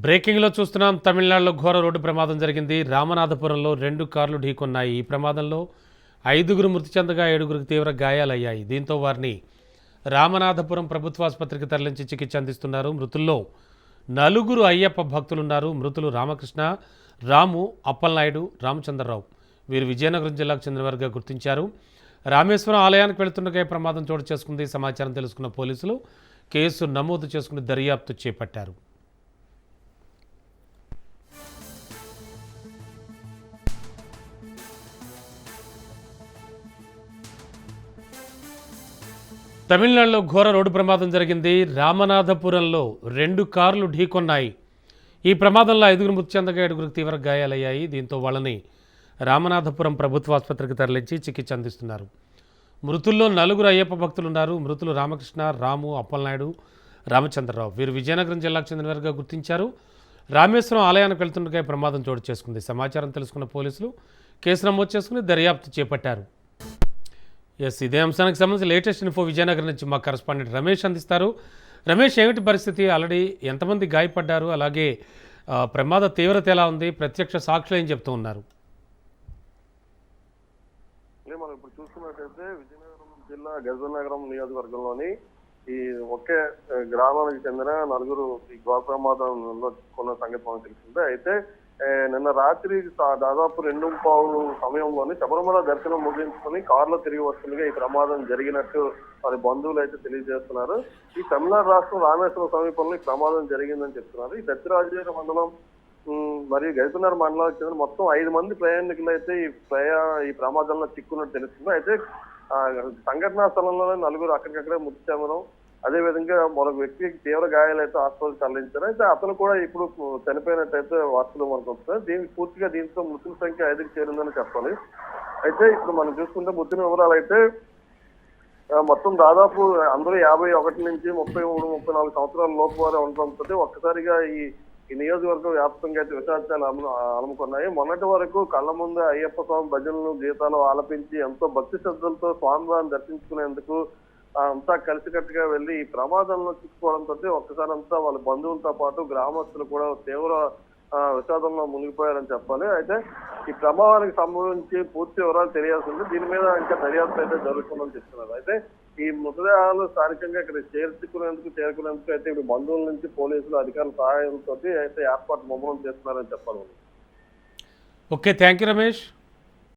బ్రేకింగ్లో చూస్తున్నాం. తమిళనాడులో ఘోర రోడ్డు ప్రమాదం జరిగింది. రామనాథపురంలో 2 కార్లు ఢీకొన్నాయి. ఈ ప్రమాదంలో 5గురు మృతి చెందగా 7గురికి తీవ్ర గాయాలయ్యాయి. దీంతో వారిని రామనాథపురం ప్రభుత్వ ఆసుపత్రికి తరలించి చికిత్స అందిస్తున్నారు. మృతుల్లో 4 అయ్యప్ప భక్తులున్నారు. మృతులు రామకృష్ణ, రాము, అప్పలనాయుడు, రామచంద్రరావు. వీరు విజయనగరం జిల్లాకు చెందినవారుగా గుర్తించారు. రామేశ్వరం ఆలయానికి వెళుతుండగా ప్రమాదం చోటు చేసుకుంది. సమాచారం తెలుసుకున్న పోలీసులు కేసు నమోదు చేసుకుని దర్యాప్తు చేపట్టారు. తమిళనాడులో ఘోర రోడ్డు ప్రమాదం జరిగింది. రామనాథపురంలో 2 కార్లు ఢీకొన్నాయి. ఈ ప్రమాదంలో 5గురు మృతి చెందగా 7గురికి తీవ్ర గాయాలయ్యాయి. దీంతో వాళ్ళని రామనాథపురం ప్రభుత్వ ఆసుపత్రికి తరలించి చికిత్స అందిస్తున్నారు. మృతుల్లో 4 అయ్యప్ప భక్తులున్నారు. మృతులు రామకృష్ణ, రాము, అప్పలనాయుడు, రామచంద్రరావు. వీరు విజయనగరం జిల్లాకు చెందినవారుగా గుర్తించారు. రామేశ్వరం ఆలయానికి వెళ్తుండగా ప్రమాదం చోటు చేసుకుంది. సమాచారం తెలుసుకున్న పోలీసులు కేసు నమోదు చేసుకుని దర్యాప్తు చేపట్టారు. ఇదే అంశానికి సంబంధించి లేటెస్ట్ ఇన్ఫో విజయనగరం నుంచి మా కరెస్పాండెంట్ రమేష్ అందిస్తారు. రమేష్, ఏమిటి పరిస్థితి? ఆల్రెడీ ఎంతమంది గాయపడ్డారు? అలాగే ప్రమాద తీవ్రత ఎలా ఉంది? ప్రత్యక్ష సాక్షులు ఏం చెప్తూ ఉన్నారు? మనం ఇప్పుడు చూసుకున్నట్టయితే విజయనగరం జిల్లా గజనగరం నియోజకవర్గంలోని ఈ ఒకే గ్రామానికి చెందిన 4 ఈ ఘోర ప్రమాదంలో కొన్న సంగతి మనకు తెలిసిందే. అయితే నిన్న రాత్రి దాదాపు 2:15 సమయంలోని శబరిమల దర్శనం ముగించుకుని కారులో తిరిగి వస్తుండగా ఈ ప్రమాదం జరిగినట్టు వారి బంధువులు అయితే తెలియజేస్తున్నారు. ఈ తమిళనాడు రాష్ట్రం రామేశ్వరం సమీపంలో ఈ ప్రమాదం జరిగిందని చెప్తున్నారు. ఈ దత్తిరాజేరు మండలం మరియు గజనగరం మండలానికి చెందిన మొత్తం 5 మంది ప్రయాణికులు అయితే ఈ ప్రమాదంలో చిక్కున్నట్టు తెలుస్తుంది. అయితే సంఘటనా స్థలంలోనే 4 అక్కడికక్కడే మృతి చెందడం, అదేవిధంగా మరొక వ్యక్తికి తీవ్ర గాయాలైతే ఆసుపత్రికి తరలించారు. అయితే అతను కూడా ఇప్పుడు చనిపోయినట్టయితే వార్తలు మనకు వస్తున్నాయి. దీంతో మృతుల సంఖ్య 5కి చేరిందని చెప్పాలి. అయితే ఇప్పుడు మనం చూసుకుంటే మృతుల వివరాలు అయితే మొత్తం దాదాపు అందరూ 51 నుంచి 33, 34 సంవత్సరాల లోపు వారే ఉండడంతో ఒక్కసారిగా ఈ నియోజకవర్గం వ్యాప్తంగా అయితే విషాదాలు అలుముకున్నాయి. మొన్నటి వరకు కళ్ళ ముందు అయ్యప్ప స్వామి భజనలు, గీతాలు ఆలపించి ఎంతో భక్తి శ్రద్ధలతో స్వామివారిని దర్శించుకునేందుకు అంతా కలిసికట్టుగా వెళ్లి ఈ ప్రమాదంలో చిక్కుకోవడంతో ఒక్కసారి అంతా వాళ్ళ బంధువులతో పాటు గ్రామస్తులు కూడా తీవ్ర విషాదంలో మునిగిపోయారని చెప్పాలి. అయితే ఈ ప్రమాదానికి సంబంధించి పూర్తి వివరాలు తెలియాల్సింది. దీని మీద ఇంకా దర్యాప్తు అయితే జరుగుతుందని చెప్తున్నారు. అయితే ఈ మృతదేహాలు స్థానికంగా ఇక్కడ చేరుకునేందుకు అయితే ఇప్పుడు బంధువుల నుంచి పోలీసులు అధికారుల సహాయంతో అయితే ఏర్పాటు ముమ్మరం చేస్తున్నారని చెప్పాలి. Okay, thank you Ramesh.